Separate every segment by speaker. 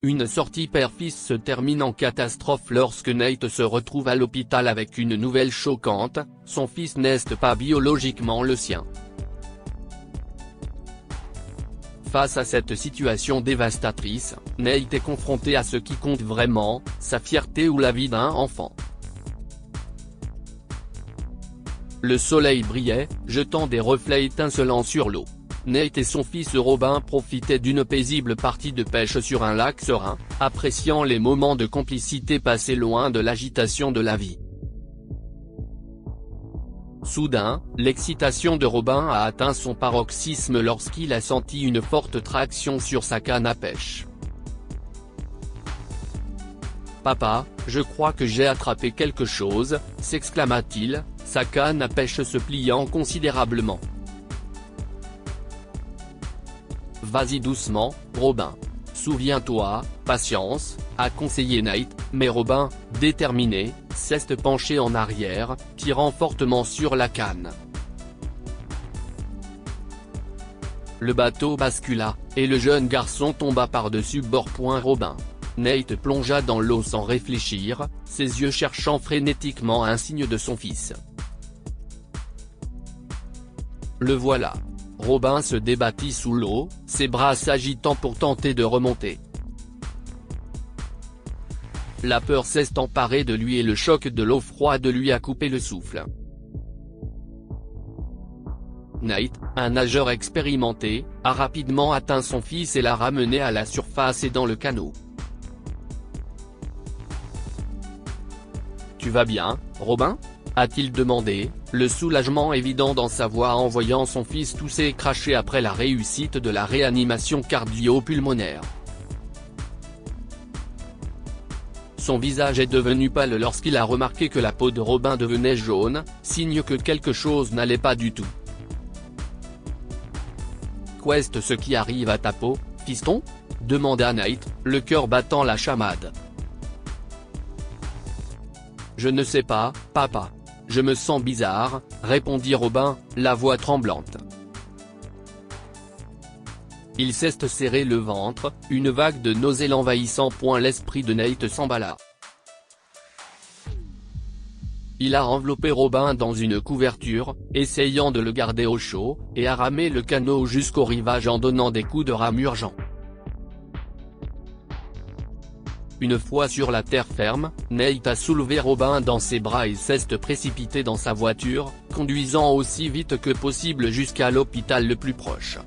Speaker 1: Une sortie père-fils se termine en catastrophe lorsque Nate se retrouve à l'hôpital avec une nouvelle choquante, son fils n'est pas biologiquement le sien. Face à cette situation dévastatrice, Nate est confronté à ce qui compte vraiment, sa fierté ou la vie d'un enfant. Le soleil brillait, jetant des reflets étincelants sur l'eau. Nate et son fils Robin profitaient d'une paisible partie de pêche sur un lac serein, appréciant les moments de complicité passés loin de l'agitation de la vie. Soudain, l'excitation de Robin a atteint son paroxysme lorsqu'il a senti une forte traction sur sa canne à pêche. « Papa, je crois que j'ai attrapé quelque chose », s'exclama-t-il, sa canne à pêche se pliant considérablement. « Vas-y doucement, Robin. Souviens-toi, patience », a conseillé Nate, mais Robin, déterminé, s'est penché en arrière, tirant fortement sur la canne. Le bateau bascula, et le jeune garçon tomba par-dessus bord. Robin. Nate plongea dans l'eau sans réfléchir, ses yeux cherchant frénétiquement un signe de son fils. Le voilà. Robin se débattit sous l'eau, ses bras s'agitant pour tenter de remonter. La peur s'est emparée de lui et le choc de l'eau froide lui a coupé le souffle. Nate, un nageur expérimenté, a rapidement atteint son fils et l'a ramené à la surface et dans le canot. « Tu vas bien, Robin ?» a-t-il demandé, le soulagement évident dans sa voix en voyant son fils tousser et cracher après la réussite de la réanimation cardio-pulmonaire. Son visage est devenu pâle lorsqu'il a remarqué que la peau de Robin devenait jaune, signe que quelque chose n'allait pas du tout. « Qu'est-ce ce qui arrive à ta peau, fiston ?» demanda Nate, le cœur battant la chamade. « Je ne sais pas, papa. Je me sens bizarre », répondit Robin, la voix tremblante. Il s'est serré le ventre, une vague de nausées l'envahissant. L'esprit de Nate s'emballa. Il a enveloppé Robin dans une couverture, essayant de le garder au chaud, et a ramé le canot jusqu'au rivage en donnant des coups de rame urgents. Une fois sur la terre ferme, Nate a soulevé Robin dans ses bras et s'est précipité dans sa voiture, conduisant aussi vite que possible jusqu'à l'hôpital le plus proche.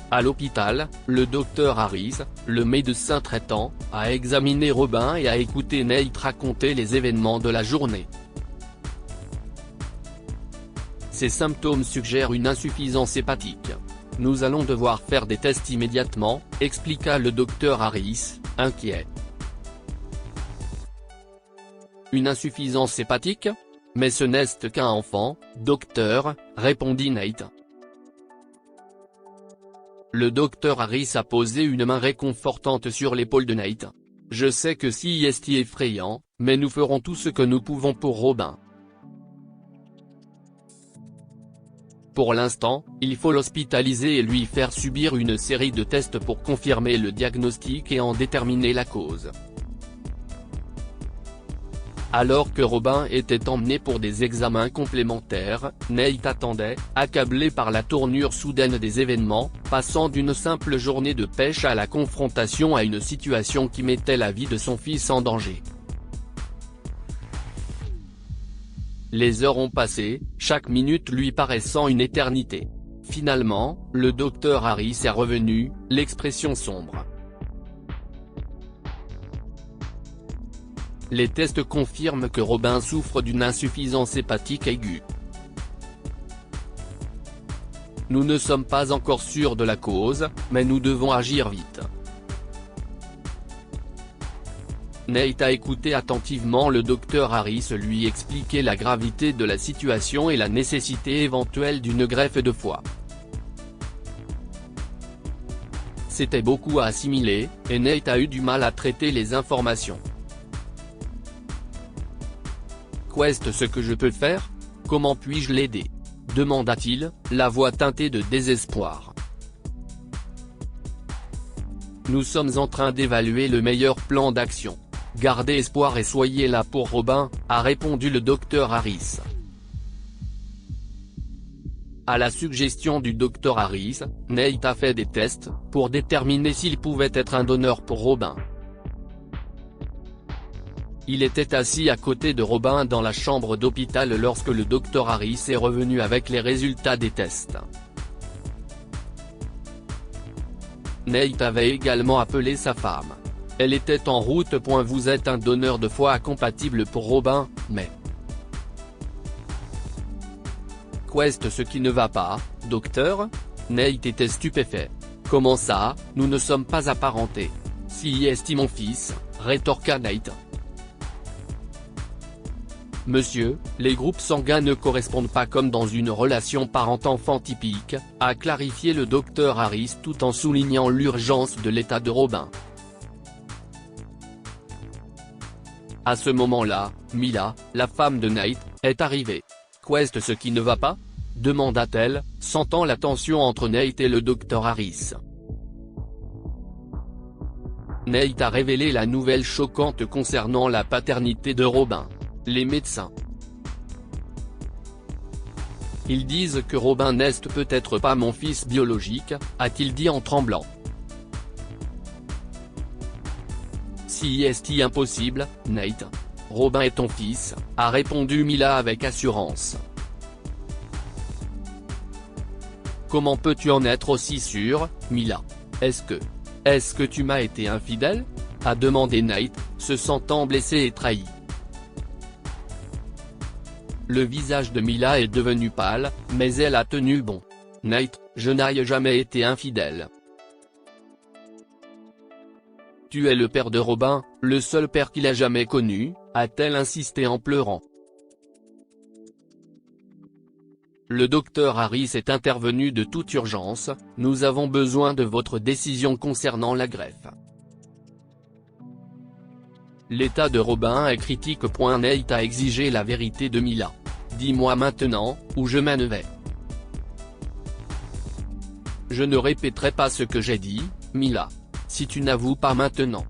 Speaker 1: À l'hôpital, le docteur Harris, le médecin traitant, a examiné Robin et a écouté Nate raconter les événements de la journée. Ces symptômes suggèrent une insuffisance hépatique. Nous allons devoir faire des tests immédiatement, expliqua le docteur Harris, inquiet. Une insuffisance hépatique ? Mais ce n'est qu'un enfant, docteur, répondit Nate. Le docteur Harris a posé une main réconfortante sur l'épaule de Nate. Je sais que c'est effrayant, mais nous ferons tout ce que nous pouvons pour Robin. Pour l'instant, il faut l'hospitaliser et lui faire subir une série de tests pour confirmer le diagnostic et en déterminer la cause. Alors que Robin était emmené pour des examens complémentaires, Nate attendait, accablé par la tournure soudaine des événements, passant d'une simple journée de pêche à la confrontation à une situation qui mettait la vie de son fils en danger. Les heures ont passé, chaque minute lui paraissant une éternité. Finalement, le docteur Harris est revenu, l'expression sombre. Les tests confirment que Robin souffre d'une insuffisance hépatique aiguë. Nous ne sommes pas encore sûrs de la cause, mais nous devons agir vite. Nate a écouté attentivement le docteur Harris lui expliquer la gravité de la situation et la nécessité éventuelle d'une greffe de foie. C'était beaucoup à assimiler, et Nate a eu du mal à traiter les informations. Qu'est-ce ce que je peux faire ? Comment puis-je l'aider ? demanda-t-il, la voix teintée de désespoir. nous sommes en train d'évaluer le meilleur plan d'action. Gardez espoir et soyez là pour Robin, a répondu le Dr Harris. À la suggestion du Dr Harris, Nate a fait des tests, pour déterminer s'il pouvait être un donneur pour Robin. Il était assis à côté de Robin dans la chambre d'hôpital lorsque le Dr Harris est revenu avec les résultats des tests. Nate avait également appelé sa femme. Elle était en route. Vous êtes un donneur de foie compatible pour Robin, mais... Qu'est-ce ce qui ne va pas, docteur? Nate était stupéfait. Comment ça, nous ne sommes pas apparentés? Si est mon fils, rétorqua Nate. Monsieur, les groupes sanguins ne correspondent pas comme dans une relation parent-enfant typique, a clarifié le Dr Harris tout en soulignant l'urgence de l'état de Robin. À ce moment-là, Mila, la femme de Nate, est arrivée. Qu'est-ce ce qui ne va pas? Demanda-t-elle, sentant la tension entre Nate et le Dr Harris. Nate a révélé la nouvelle choquante concernant la paternité de Robin. Les médecins. Ils disent que Robin n'est peut-être pas mon fils biologique, a-t-il dit en tremblant. Si est impossible, Nate. Robin est ton fils, a répondu Mila avec assurance. Comment peux-tu en être aussi sûr, Mila? Est-ce que tu m'as été infidèle? A demandé Nate, se sentant blessé et trahi. Le visage de Mila est devenu pâle, mais elle a tenu bon. Nate, je n'ai jamais été infidèle. Tu es le père de Robin, le seul père qu'il a jamais connu, a-t-elle insisté en pleurant. Le Dr Harris est intervenu de toute urgence, nous avons besoin de votre décision concernant la greffe. L'état de Robin est critique. Nate a exigé la vérité de Mila. Dis-moi maintenant, où je m'en vais. Je ne répéterai pas ce que j'ai dit, Mila. Si tu n'avoues pas maintenant.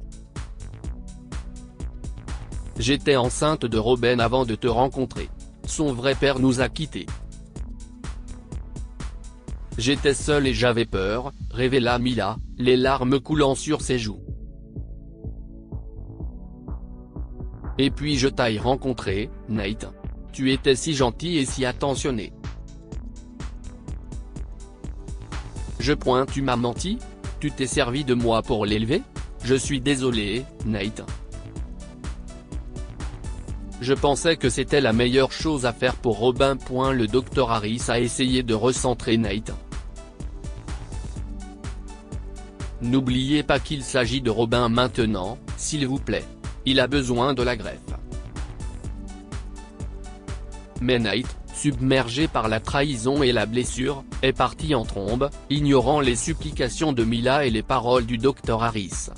Speaker 1: J'étais enceinte de Robin avant de te rencontrer. Son vrai père nous a quittés. J'étais seule et j'avais peur, révéla Mila, les larmes coulant sur ses joues. Et puis je t'ai rencontré, Nate. Tu étais si gentil et si attentionné. Tu m'as menti? Tu t'es servi de moi pour l'élever? Je suis désolé, Nate. Je pensais que c'était la meilleure chose à faire pour Robin. Le Dr Harris a essayé de recentrer Nate. N'oubliez pas qu'il s'agit de Robin maintenant, s'il vous plaît. Il a besoin de la greffe. Mais Nate, submergé par la trahison et la blessure, est parti en trombe, ignorant les supplications de Mila et les paroles du Dr Harris.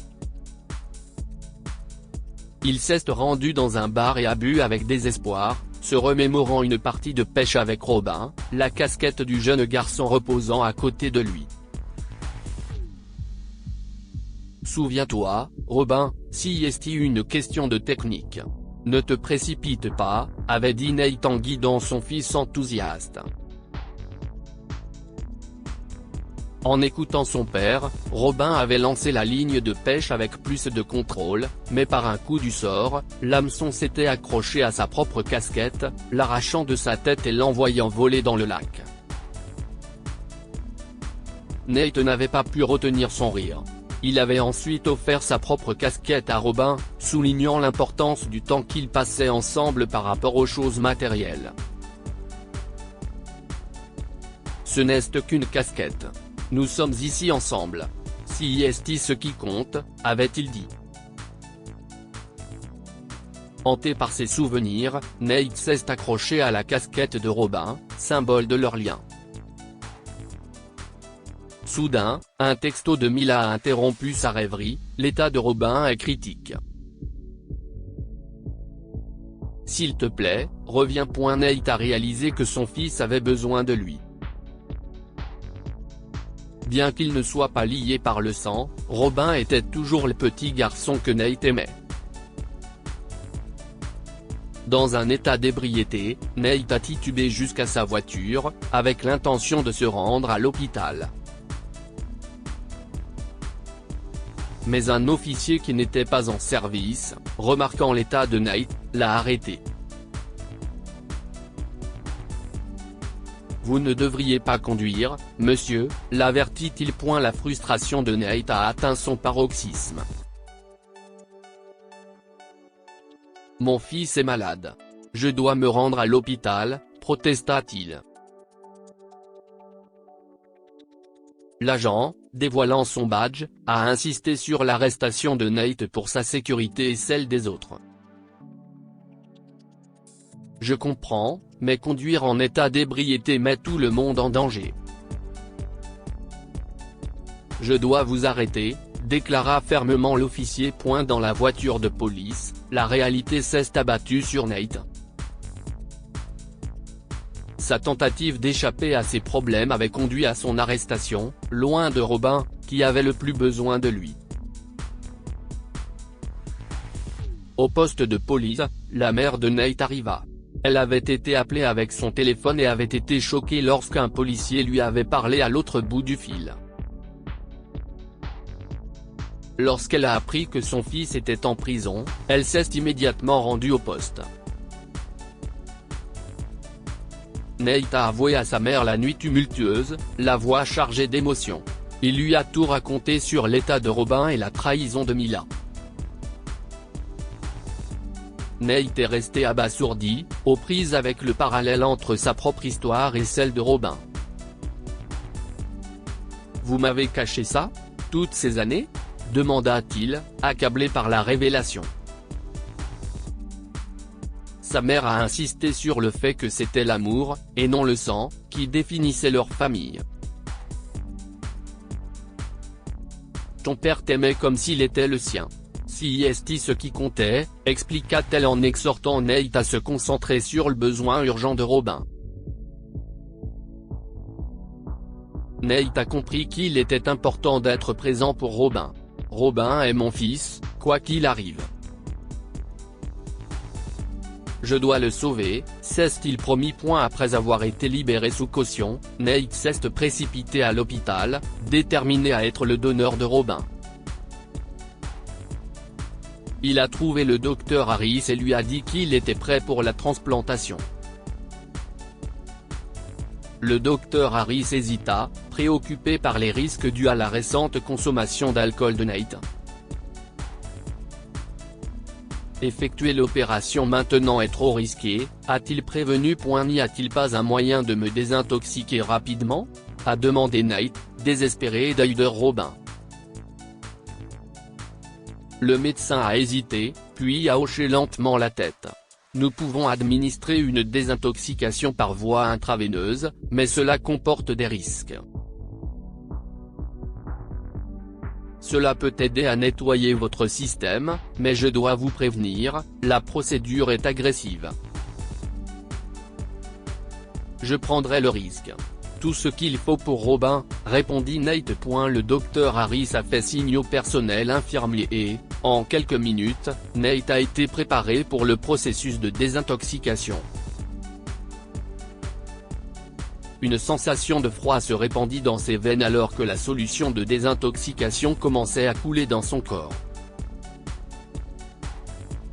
Speaker 1: Il s'est rendu dans un bar et a bu avec désespoir, se remémorant une partie de pêche avec Robin, la casquette du jeune garçon reposant à côté de lui. Souviens-toi, Robin, si est une question de technique. Ne te précipite pas, avait dit Nate en guidant son fils enthousiaste. En écoutant son père, Robin avait lancé la ligne de pêche avec plus de contrôle, mais par un coup du sort, l'hameçon s'était accroché à sa propre casquette, l'arrachant de sa tête et l'envoyant voler dans le lac. Nate n'avait pas pu retenir son rire. Il avait ensuite offert sa propre casquette à Robin, soulignant l'importance du temps qu'ils passaient ensemble par rapport aux choses matérielles. Ce n'est qu'une casquette. Nous sommes ici ensemble. Si est ce qui compte, avait-il dit. Hanté par ses souvenirs, Nate s'est accroché à la casquette de Robin, symbole de leur lien. Soudain, un texto de Mila a interrompu sa rêverie, l'état de Robin est critique. S'il te plaît, reviens. Nate a réalisé que son fils avait besoin de lui. Bien qu'il ne soit pas lié par le sang, Robin était toujours le petit garçon que Nate aimait. Dans un état d'ébriété, Nate a titubé jusqu'à sa voiture, avec l'intention de se rendre à l'hôpital. Mais un officier qui n'était pas en service, remarquant l'état de Nate, l'a arrêté. « Vous ne devriez pas conduire, monsieur », l'avertit-il. La frustration de Nate a atteint son paroxysme. « Mon fils est malade. Je dois me rendre à l'hôpital », protesta-t-il. L'agent, dévoilant son badge, a insisté sur l'arrestation de Nate pour sa sécurité et celle des autres. « Je comprends, mais conduire en état d'ébriété met tout le monde en danger. Je dois vous arrêter », déclara fermement l'officier. Dans la voiture de police, la réalité s'est abattue sur Nate. Sa tentative d'échapper à ses problèmes avait conduit à son arrestation, loin de Robin, qui avait le plus besoin de lui. Au poste de police, la mère de Nate arriva. Elle avait été appelée avec son téléphone et avait été choquée lorsqu'un policier lui avait parlé à l'autre bout du fil. Lorsqu'elle a appris que son fils était en prison, elle s'est immédiatement rendue au poste. Nate a avoué à sa mère la nuit tumultueuse, la voix chargée d'émotions. Il lui a tout raconté sur l'état de Robin et la trahison de Mila. Nate est resté abasourdi, aux prises avec le parallèle entre sa propre histoire et celle de Robin. « Vous m'avez caché ça, toutes ces années ?» demanda-t-il, accablé par la révélation. Sa mère a insisté sur le fait que c'était l'amour, et non le sang, qui définissait leur famille. « Ton père t'aimait comme s'il était le sien. C'est ce qui comptait », expliqua-t-elle en exhortant Nate à se concentrer sur le besoin urgent de Robin. Nate a compris qu'il était important d'être présent pour Robin. « Robin est mon fils, quoi qu'il arrive. Je dois le sauver », s'est-il promis. Après avoir été libéré sous caution, Nate s'est précipité à l'hôpital, déterminé à être le donneur de Robin. Il a trouvé le docteur Harris et lui a dit qu'il était prêt pour la transplantation. Le docteur Harris hésita, préoccupé par les risques dus à la récente consommation d'alcool de Nate. Effectuer l'opération maintenant est trop risqué, a-t-il prévenu. N'y a-t-il pas un moyen de me désintoxiquer rapidement ? A demandé Nate, désespéré d'œil de Robin. Le médecin a hésité, puis a hoché lentement la tête. Nous pouvons administrer une désintoxication par voie intraveineuse, mais cela comporte des risques. Cela peut aider à nettoyer votre système, mais je dois vous prévenir, la procédure est agressive. Je prendrai le risque. Tout ce qu'il faut pour Robin, répondit Nate. Le docteur Harris a fait signe au personnel infirmier et, en quelques minutes, Nate a été préparé pour le processus de désintoxication. Une sensation de froid se répandit dans ses veines alors que la solution de désintoxication commençait à couler dans son corps.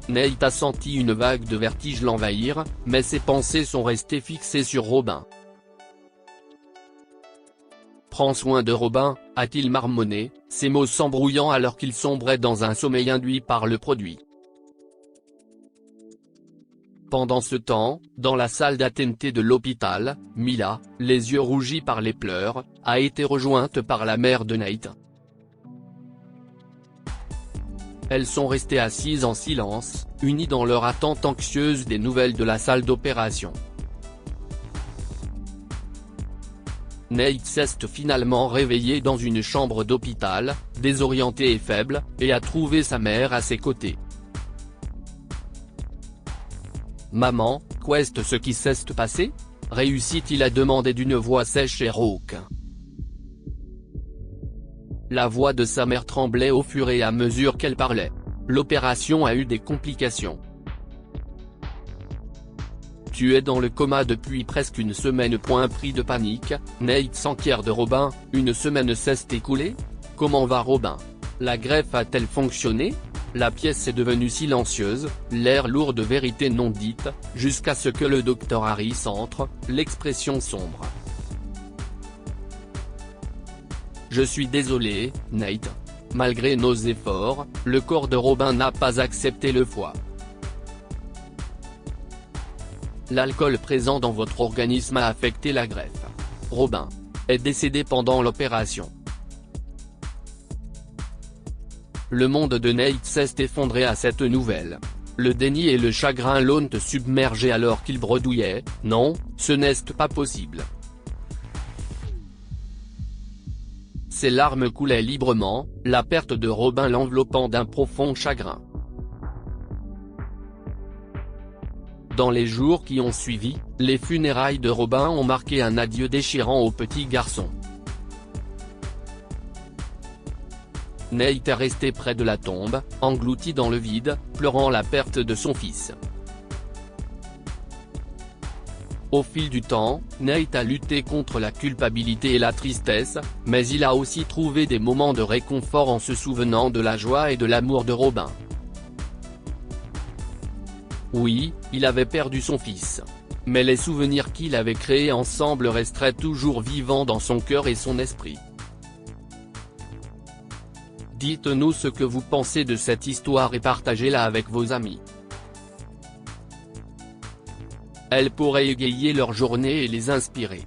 Speaker 1: Nate a senti une vague de vertige l'envahir, mais ses pensées sont restées fixées sur Robin. « Prends soin de Robin », a-t-il marmonné, ses mots s'embrouillant alors qu'il sombrait dans un sommeil induit par le produit. Pendant ce temps, dans la salle d'attente de l'hôpital, Mila, les yeux rougis par les pleurs, a été rejointe par la mère de Nate. Elles sont restées assises en silence, unies dans leur attente anxieuse des nouvelles de la salle d'opération. Nate s'est finalement réveillé dans une chambre d'hôpital, désorienté et faible, et a trouvé sa mère à ses côtés. « Maman, qu'est ce qui s'est passé ?» réussit-il à demander d'une voix sèche et rauque. La voix de sa mère tremblait au fur et à mesure qu'elle parlait. L'opération a eu des complications. Tu es dans le coma depuis presque une semaine. Pris de panique, Nate s'enquiert de Robin. Une semaine s'est écoulée? Comment va Robin? La greffe a-t-elle fonctionné? La pièce est devenue silencieuse, l'air lourd de vérités non dites, jusqu'à ce que le docteur Harris entre, l'expression sombre. Je suis désolé, Nate. Malgré nos efforts, le corps de Robin n'a pas accepté le foie. L'alcool présent dans votre organisme a affecté la greffe. Robin est décédé pendant l'opération. Le monde de Nate s'est effondré à cette nouvelle. Le déni et le chagrin l'ont submergé alors qu'il bredouillait. Non, ce n'est pas possible. Ses larmes coulaient librement, la perte de Robin l'enveloppant d'un profond chagrin. Dans les jours qui ont suivi, les funérailles de Robin ont marqué un adieu déchirant au petit garçon. Nate est resté près de la tombe, englouti dans le vide, pleurant la perte de son fils. Au fil du temps, Nate a lutté contre la culpabilité et la tristesse, mais il a aussi trouvé des moments de réconfort en se souvenant de la joie et de l'amour de Robin. Oui, il avait perdu son fils. Mais les souvenirs qu'il avait créés ensemble resteraient toujours vivants dans son cœur et son esprit. Dites-nous ce que vous pensez de cette histoire et partagez-la avec vos amis. Elle pourrait égayer leur journée et les inspirer.